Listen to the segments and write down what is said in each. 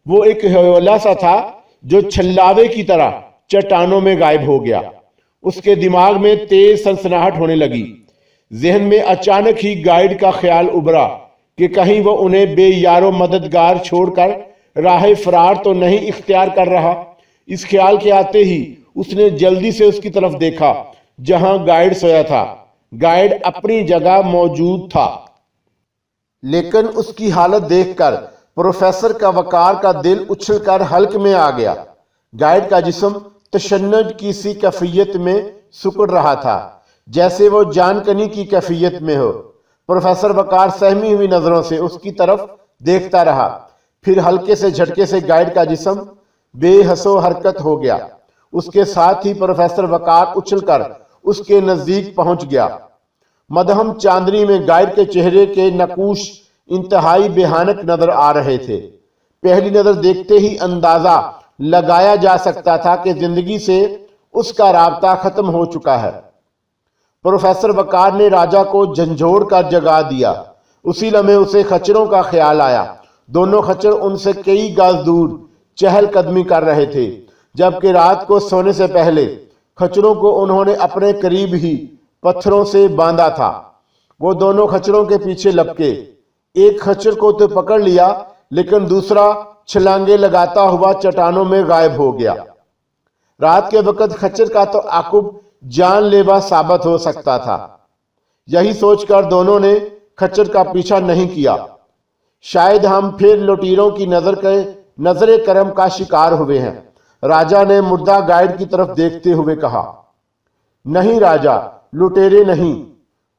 وہ ایک ہیولا سا تھا جو چھلاوے کی طرح چٹانوں میں غائب ہو گیا۔ اس کے دماغ میں تیز سنسناہٹ ہونے لگی۔ ذہن میں اچانک ہی گائیڈ کا خیال ابھرا کہ کہیں وہ انہیں بے یار و مددگار چھوڑ کر راہ فرار تو نہیں اختیار کر رہا۔ اس خیال کے آتے ہی اس نے جلدی سے اس کی طرف دیکھا جہاں گائیڈ سویا تھا۔ گائیڈ اپنی جگہ موجود تھا، لیکن اس کی حالت دیکھ کر پروفیسر کا وقار کا دل اچھل کر حلق میں آ گیا۔ گائیڈ کا جسم تشنج کی سی کیفیت میں سکڑ رہا تھا جیسے وہ جان کنی کی کیفیت میں ہو۔ پروفیسر وقار سہمی ہوئی نظروں سے اس کی طرف دیکھتا رہا، پھر ہلکے سے جھٹکے سے گائیڈ کا جسم بے حس و حرکت ہو گیا۔ اس کے ساتھ ہی پروفیسر وقار اچھل کر اس کے نزدیک پہنچ گیا۔ مدہم چاندنی میں گائیڈ کے چہرے کے نقوش انتہائی بھیانک نظر آ رہے تھے۔ پہلی نظر دیکھتے ہی اندازہ لگایا جا سکتا تھا کہ زندگی سے اس کا رابطہ ختم ہو چکا ہے۔ پروفیسر وقار نے راجہ کو جھنجھوڑ کر جگا دیا۔ اسی لمحے اسے خچروں کا خیال آیا۔ دونوں خچر ان سے کئی گز دور چہل قدمی کر رہے تھے، جبکہ رات کو سونے سے پہلے خچروں کو انہوں نے اپنے قریب ہی پتھروں سے باندھا تھا۔ وہ دونوں خچروں کے پیچھے لپکے۔ ایک خچر کو تو پکڑ لیا، لیکن دوسرا چھلانگے لگاتا ہوا چٹانوں میں غائب ہو گیا۔ رات کے وقت خچر کا تو عقب جان لیوا ثابت ہو سکتا تھا۔ یہی سوچ کر دونوں نے خچر کا پیچھا نہیں کیا۔ شاید ہم پھر لوٹیروں کی نظر کرم کا شکار ہوئے ہیں، راجہ نے مردہ گائیڈ کی طرف دیکھتے ہوئے کہا۔ نہیں راجہ، لٹیرے نہیں،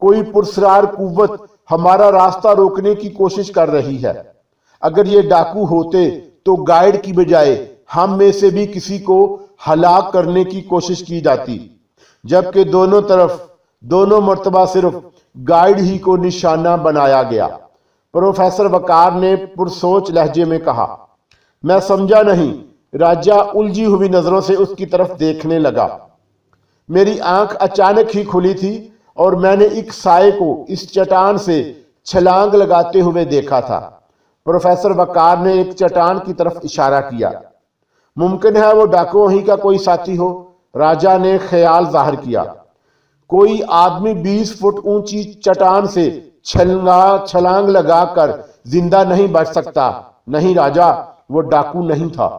کوئی پرسرار قوت ہمارا راستہ روکنے کی کوشش کر رہی ہے۔ اگر یہ ڈاکو ہوتے تو گائیڈ کی بجائے ہم میں سے بھی کسی کو ہلاک کرنے کی کوشش کی جاتی، جبکہ دونوں مرتبہ صرف گائیڈ ہی کو نشانہ بنایا گیا۔ پروفیسر وقار نے پرسوچ لہجے میں کہا۔ میں سمجھا نہیں۔ راجہ الجھی ہوئی نظروں سے اس کی طرف دیکھنے لگا۔ میری آنکھ اچانک ہی کھلی تھی اور میں نے ایک سائے کو اس چٹان سے چھلانگ لگاتے ہوئے دیکھا تھا۔ پروفیسر وقار نے ایک چٹان کی طرف اشارہ کیا۔ ممکن ہے وہ ڈاکوؤں ہی کا کوئی ساتھی ہو، راجہ نے خیال ظاہر کیا۔ کوئی آدمی 20 فٹ اونچی چٹان سے چھلانگ لگا کر زندہ نہیں بچ سکتا۔ نہیں راجہ، وہ ڈاکو نہیں تھا۔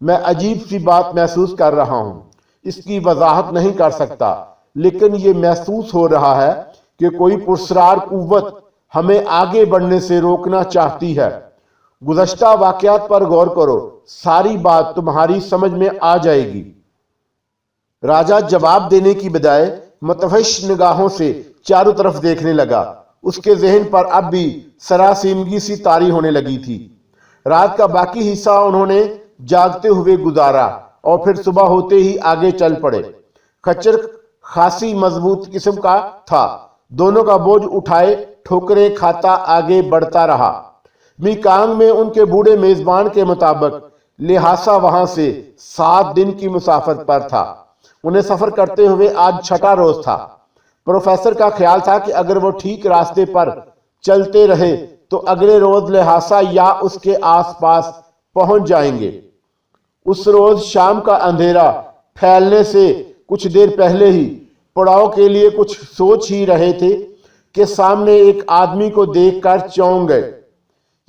میں عجیب سی بات محسوس کر رہا ہوں، اس کی وضاحت نہیں کر سکتا، لیکن یہ محسوس ہو رہا ہے کہ کوئی پرسرار قوت ہمیں آگے بڑھنے سے روکنا چاہتی ہے۔ گزشتہ واقعات پر غور کرو، ساری بات تمہاری سمجھ میں آ جائے گی۔ راجہ جواب دینے کی بجائے متوحش نگاہوں سے چاروں طرف دیکھنے لگا۔ اس کے ذہن پر اب بھی سراسیمگی سی طاری ہونے لگی تھی۔ رات کا باقی حصہ انہوں نے جاگتے ہوئے گزارا اور پھر صبح ہوتے ہی آگے چل پڑے۔ خچر خاصی مضبوط قسم کا تھا۔ دونوں کا بوجھ اٹھائے ٹھوکریں کھاتا آگے بڑھتا رہا۔ میکانگ میں ان کے بوڑھے میزبان کے مطابق لہاسا وہاں سے 7 دن کی مسافت پر تھا۔ انہیں سفر کرتے ہوئے آج 6واں روز تھا۔ پروفیسر کا خیال تھا کہ اگر وہ ٹھیک راستے پر چلتے رہے تو اگلے روز لہاسا یا اس کے آس پاس پہنچ جائیں گے۔ اس روز شام کا اندھیرا پھیلنے سے کچھ دیر پہلے ہی پڑاؤ کے لیے کچھ سوچ ہی رہے تھے کہ سامنے ایک آدمی کو دیکھ کر چونک گئے۔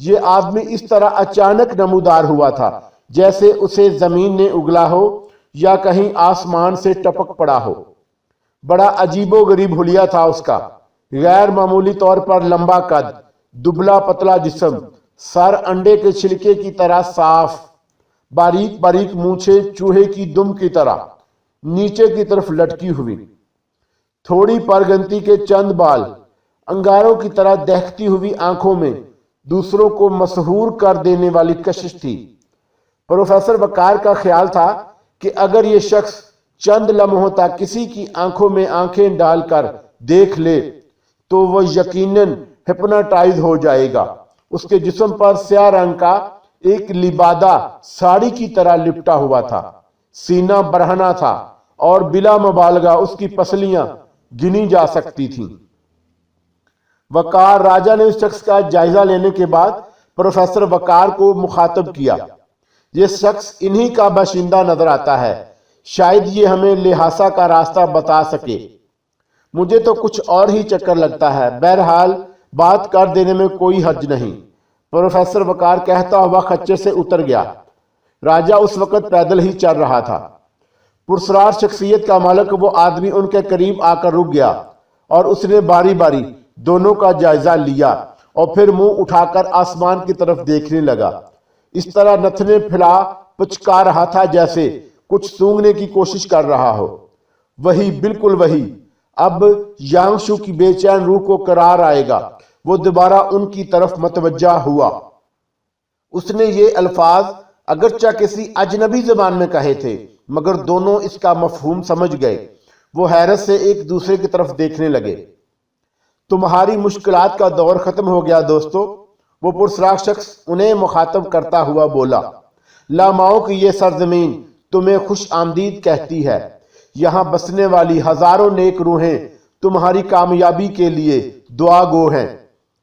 یہ آدمی اس طرح اچانک نمودار ہوا تھا جیسے اسے زمین نے اگلا ہو یا کہیں آسمان سے ٹپک پڑا ہو۔ بڑا عجیب و غریب حلیہ تھا اس کا۔ غیر معمولی طور پر لمبا قد، دبلا پتلا جسم، سر انڈے کے چھلکے کی طرح صاف، باریک باریک مونچھیں چوہے کی دم کی طرح نیچے کی طرف لٹکی ہوئی، تھوڑی پرگنتی کے چند بال، انگاروں کی طرح دہکتی ہوئی آنکھوں میں دوسروں کو مسحور کر دینے والی کشش تھی۔ پروفیسر وقار کا خیال تھا کہ اگر یہ شخص چند لمحوں تک کسی کی آنکھوں میں آنکھیں ڈال کر دیکھ لے تو وہ یقیناً ہپناٹائز ہو جائے گا۔ اس کے جسم پر سیاہ رنگ کا ایک لبادہ ساڑی کی طرح لپٹا ہوا تھا، سینہ برہنہ تھا اور بلا مبالغہ اس کی پسلیاں گنی جا سکتی تھیں۔ وقار راجہ نے اس شخص کا جائزہ لینے کے بعد پروفیسر وقار کو مخاطب کیا۔ یہ شخص انہی کا باشندہ نظر آتا ہے، شاید یہ ہمیں لہاسا کا راستہ بتا سکے۔ مجھے تو کچھ اور ہی چکر لگتا ہے، بہرحال بات کر دینے میں کوئی حرج نہیں۔ پروفیسر وقار کہتا ہوا خچر سے اتر گیا۔ راجہ اس وقت پیدل ہی چل رہا تھا۔ پرسرار شخصیت کا مالک وہ آدمی ان کے قریب آ کر رک گیا اور اس نے باری باری دونوں کا جائزہ لیا اور پھر منہ اٹھا کر آسمان کی طرف دیکھنے لگا، اس طرح نتنے پھیلا پچکا رہا تھا جیسے کچھ سونگھنے کی کوشش کر رہا ہو۔ وہی، بالکل وہی۔ اب یانگشو کی بے چین روح کو قرار آئے گا۔ وہ دوبارہ ان کی طرف متوجہ ہوا۔ اس نے یہ الفاظ اگرچہ کسی اجنبی زبان میں کہے تھے، مگر دونوں اس کا مفہوم سمجھ گئے۔ وہ حیرت سے ایک دوسرے کی طرف دیکھنے لگے۔ تمہاری مشکلات کا دور ختم ہو گیا دوستو، وہ پرسرار شخص انہیں مخاطب کرتا ہوا بولا۔ لاماؤں کی یہ سرزمین تمہیں خوش آمدید کہتی ہے۔ یہاں بسنے والی ہزاروں نیک روحیں تمہاری کامیابی کے لیے دعا گو ہیں۔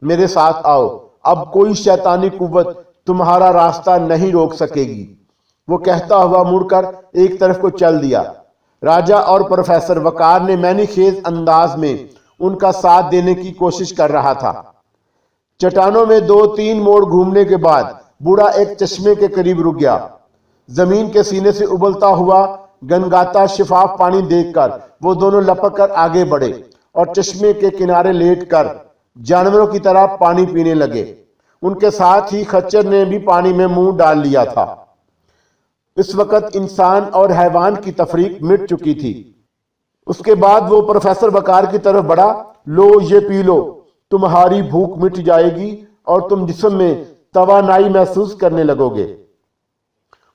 میرے ساتھ آؤ، اب کوئی شیطانی قوت تمہارا راستہ نہیں روک سکے گی۔ وہ کہتا ہوا مڑ کر ایک طرف کو چل دیا۔ راجہ اور پروفیسر وقار نے معنی خیز انداز میں ان کا ساتھ دینے کی کوشش کر رہا تھا۔ چٹانوں میں 2-3 موڑ گھومنے کے بعد بوڑھا ایک چشمے کے قریب رک گیا۔ زمین کے سینے سے ابلتا ہوا گنگاتا شفاف پانی دیکھ کر وہ دونوں لپک کر آگے بڑھے اور چشمے کے کنارے لیٹ کر جانوروں کی طرح پانی پینے لگے۔ ان کے ساتھ ہی خچر نے بھی پانی میں منہ ڈال لیا تھا۔ اس وقت انسان اور حیوان کی تفریق مٹ چکی تھی۔ اس کے بعد وہ پروفیسر وقار کی طرف بڑھا۔ لو، یہ پی لو، تمہاری بھوک مٹ جائے گی اور تم جسم میں توانائی محسوس کرنے لگو گے۔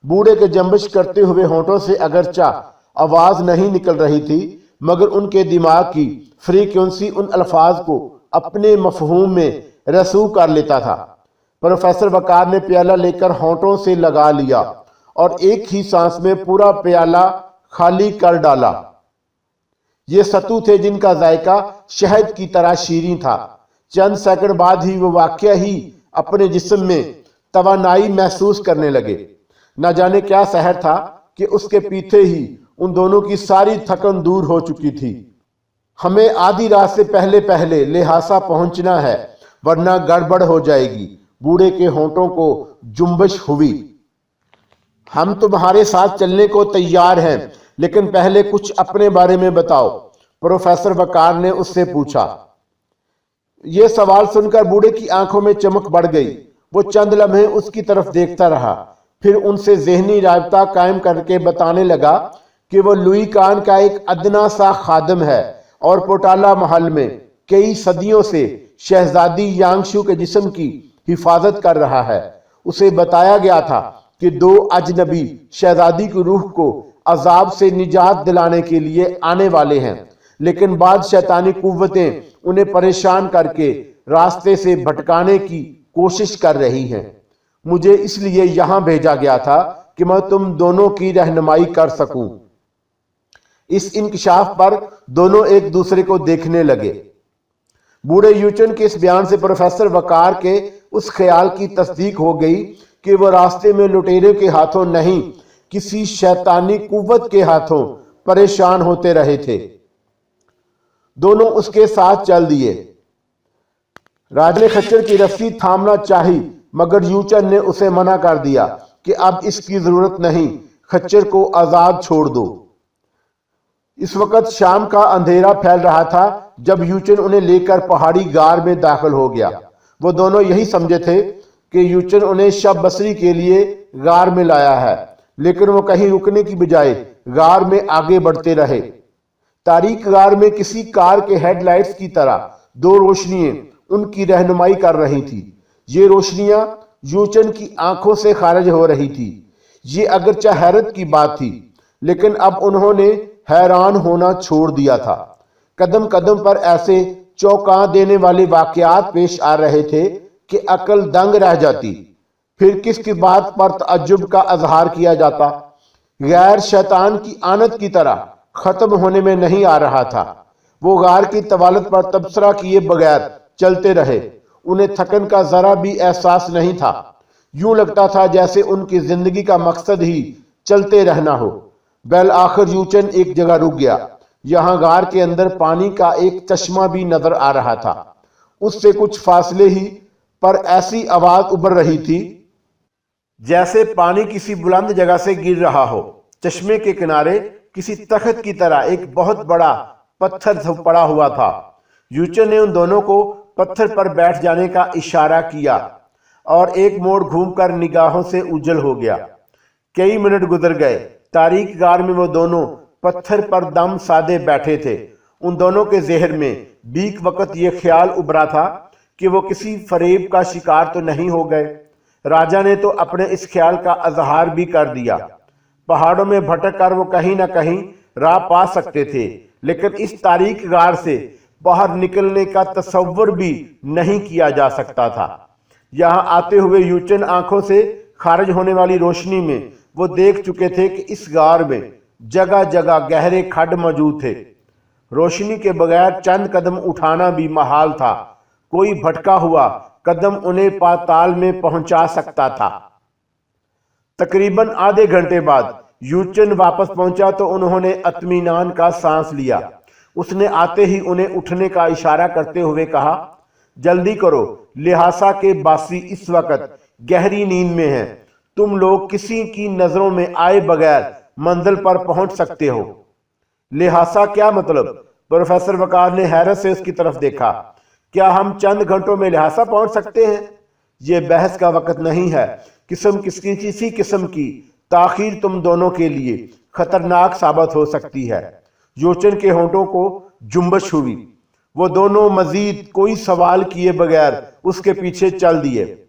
بوڑھے کے جنبش کرتے ہوئے ہونٹوں سے اگرچہ آواز نہیں نکل رہی تھی، مگر ان کے دماغ کی فریکوینسی ان الفاظ کو اپنے مفہوم میں رسوخ کر لیتا تھا۔ پروفیسر وقار نے پیالہ لے کر ہونٹوں سے لگا لیا اور ایک ہی سانس میں پورا پیالہ خالی کر ڈالا۔ یہ ستو تھے جن کا ذائقہ شہد کی طرح شیریں تھا۔ چند سیکنڈ بعد ہی وہ واقعہ ہی اپنے جسم میں توانائی محسوس کرنے لگے۔ نہ جانے کیا سحر تھا کہ اس کے پیتے ہی ان دونوں کی ساری تھکن دور ہو چکی تھی۔ ہمیں آدھی رات سے پہلے پہلے لہاسا پہنچنا ہے، ورنہ گڑبڑ ہو جائے گی۔ بوڑھے کے ہونٹوں کو جنبش ہوئی۔ ہم تمہارے ساتھ چلنے کو تیار ہیں، لیکن پہلے کچھ اپنے بارے میں بتاؤ، پروفیسر وقار نے اس سے پوچھا۔ یہ سوال سن کر بوڑھے کی آنکھوں میں چمک بڑھ گئی۔ وہ چند لمحے اس کی طرف دیکھتا رہا، پھر ان سے ذہنی رابطہ قائم کر کے بتانے لگا کہ وہ لوئی کان کا ایک ادنا سا خادم ہے اور پوٹالا محل میں کئی صدیوں سے شہزادی یانگشو کے جسم کی حفاظت کر رہا ہے۔ اسے بتایا گیا تھا کہ 2 اجنبی شہزادی کی روح کو عذاب سے نجات دلانے کے لیے آنے والے ہیں، لیکن بعض شیطانی قوتیں انہیں پریشان کر کے راستے سے بھٹکانے کی کوشش کر رہی ہیں۔ مجھے اس لیے یہاں بھیجا گیا تھا کہ میں تم دونوں کی رہنمائی کر سکوں۔ اس انکشاف پر دونوں ایک دوسرے کو دیکھنے لگے۔ بوڑھے یوچن کے اس بیان سے پروفیسر وقار کے اس خیال کی تصدیق ہو گئی کہ وہ راستے میں لٹیرے کے ہاتھوں نہیں، کسی شیطانی قوت کے ہاتھوں پریشان ہوتے رہے تھے۔ دونوں اس کے ساتھ چل دیے۔ راجہ نے خچر کی رسی تھامنا چاہی، مگر یوچن نے اسے منع کر دیا کہ اب اس کی ضرورت نہیں، خچر کو آزاد چھوڑ دو۔ اس وقت شام کا اندھیرا پھیل رہا تھا جب یوچن انہیں لے کر پہاڑی غار میں داخل ہو گیا۔ وہ دونوں یہی سمجھے تھے کہ یوچن انہیں شب بسری کے لیے غار میں لایا ہے، لیکن وہ کہیں رکنے کی بجائے غار میں آگے بڑھتے رہے۔ تاریک غار میں کسی کار کے ہیڈ لائٹس کی طرح 2 روشنیاں ان کی رہنمائی کر رہی تھی۔ یہ روشنیاں یوچن کی آنکھوں سے خارج ہو رہی تھی۔ یہ اگرچہ حیرت کی بات تھی، لیکن اب انہوں نے حیران ہونا چھوڑ دیا تھا۔ قدم قدم پر ایسے چونکا دینے والے واقعات پیش آ رہے تھے کہ عقل دنگ رہ جاتی۔ پھر کس کی بات پر تعجب کا اظہار کیا جاتا؟ غیر شیطان کی آنت کی طرح ختم ہونے میں نہیں آ رہا تھا۔ وہ غار کی طوالت پر تبصرہ کیے بغیر چلتے رہے۔ انہیں تھکن کا ذرا بھی احساس نہیں تھا۔ یوں لگتا تھا جیسے ان کی زندگی کا مقصد ہی چلتے رہنا ہو۔ بالآخر یوچن ایک جگہ رک گیا۔ یہاں غار کے اندر پانی کا ایک چشمہ بھی نظر آ رہا تھا۔ اس سے کچھ فاصلے ہی پر ایسی آواز ابھر رہی تھی جیسے پانی کسی بلند جگہ سے گر رہا ہو۔ چشمے کے کنارے کسی تخت کی طرح ایک بہت بڑا پتھر پڑا ہوا تھا۔ یوچن نے ان دونوں کو پتھر پر بیٹھ جانے کا اشارہ کیا اور ایک موڑ گھوم کر نگاہوں سے اوجھل ہو گیا۔ کئی منٹ گزر گئے۔ تاریک غار میں وہ دونوں پتھر پر دم سادے بیٹھے تھے۔ ان دونوں کے ذہن میں بیک وقت یہ خیال ابھرا تھا کہ وہ کسی فریب کا شکار تو نہیں ہو گئے۔ راجا نے تو اپنے اس خیال کا اظہار بھی کر دیا۔ پہاڑوں میں بھٹک کر وہ کہیں نہ کہیں راہ پا سکتے تھے، لیکن اس تاریک غار سے باہر نکلنے کا تصور بھی نہیں کیا جا سکتا تھا۔ یہاں آتے ہوئے یوچن آنکھوں سے خارج ہونے والی روشنی میں وہ دیکھ چکے تھے کہ اس غار میں جگہ جگہ گہرے کھڈ موجود تھے۔ روشنی کے بغیر چند قدم اٹھانا بھی محال تھا۔ کوئی بھٹکا ہوا قدم انہیں پاتال میں پہنچا سکتا تھا۔ تقریباً آدھے گھنٹے بعد یوچن واپس پہنچا تو انہوں نے اطمینان کا سانس لیا۔ اس نے آتے ہی انہیں اٹھنے کا اشارہ کرتے ہوئے کہا، جلدی کرو، لہاسا کے باسی اس وقت گہری نیند میں ہیں۔ تم لوگ کسی کی نظروں میں آئے بغیر منزل پر پہنچ سکتے ہو۔ لہاسا کیا مطلب؟ پروفیسر وقار نے حیرت سے اس کی طرف دیکھا۔ کیا ہم چند گھنٹوں میں لہاسا پہنچ سکتے ہیں؟ یہ بحث کا وقت نہیں ہے۔ کسی قسم کی تاخیر تم دونوں کے لیے خطرناک ثابت ہو سکتی ہے۔ یوچن کے ہونٹوں کو جنبش ہوئی۔ وہ دونوں مزید کوئی سوال کیے بغیر اس کے پیچھے چل دیے۔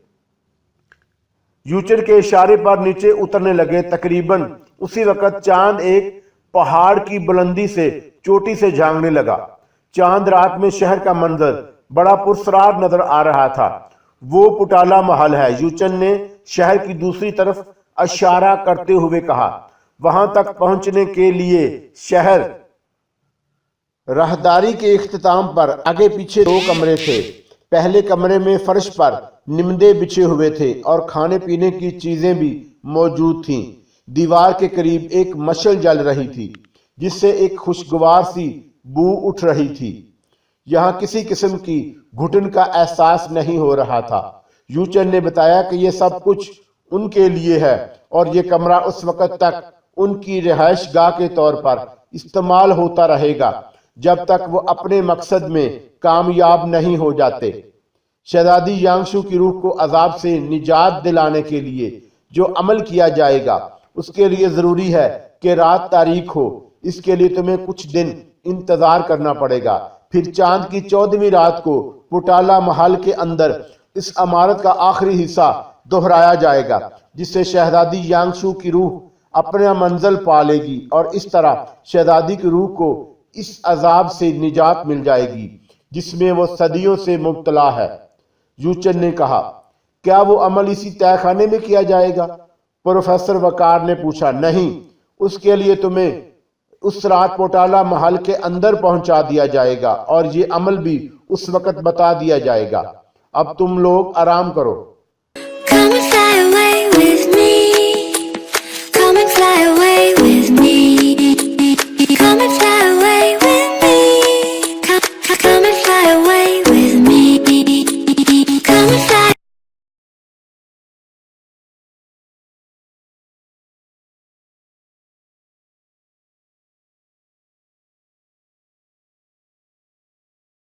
یوچن کے اشارے پر نیچے اترنے لگے۔ تقریباً اسی وقت چاند ایک پہاڑ کی بلندی سے چوٹی سے جھانکنے لگا۔ چاند رات میں شہر کا منظر بڑا پرسرار نظر آ رہا تھا۔ وہ پٹالا محل ہے، یوچن نے شہر کی دوسری طرف اشارہ کرتے ہوئے کہا۔ وہاں تک پہنچنے کے لیے شہر راہداری کے اختتام پر آگے پیچھے دو کمرے تھے۔ پہلے کمرے میں فرش پر نمدے بچھے ہوئے تھے اور کھانے پینے کی چیزیں بھی موجود تھیں۔ دیوار کے قریب ایک مشعل جل رہی تھی جس سے ایک خوشگوار سی بو اٹھ رہی تھی۔ یہاں کسی قسم کی گھٹن کا احساس نہیں ہو رہا تھا۔ یوچن نے بتایا کہ یہ سب کچھ ان کے لیے ہے اور یہ کمرہ اس وقت تک ان کی رہائش گاہ کے طور پر استعمال ہوتا رہے گا جب تک وہ اپنے مقصد میں کامیاب نہیں ہو جاتے۔ شہزادی یانگشو کی روح کو عذاب سے نجات دلانے کے لیے جو عمل کیا جائے گا اس کے لیے ضروری ہے کہ رات تاریک ہو۔ اس کے لیے تمہیں کچھ دن انتظار کرنا پڑے گا۔ پھر چاند کی 14ویں رات کو پٹالا محل کے اندر اس عمارت کا آخری حصہ دہرایا جائے گا جس سے شہزادی یانگشو کی روح اپنا منزل پا لے گی اور اس طرح شہزادی کی روح کو اس عذاب سے نجات مل جائے گی جس میں وہ صدیوں سے مبتلا ہے۔ یوچن نے کہا، کیا وہ عمل اسی تہہ خانے میں کیا جائے گا؟ پروفیسر وقار نے پوچھا۔ نہیں، اس کے لیے تمہیں اس رات پوٹالا محل کے اندر پہنچا دیا جائے گا اور یہ عمل بھی اس وقت بتا دیا جائے گا۔ اب تم لوگ آرام کرو۔ Come and fly away with me. Come and fly away with me. Come and fly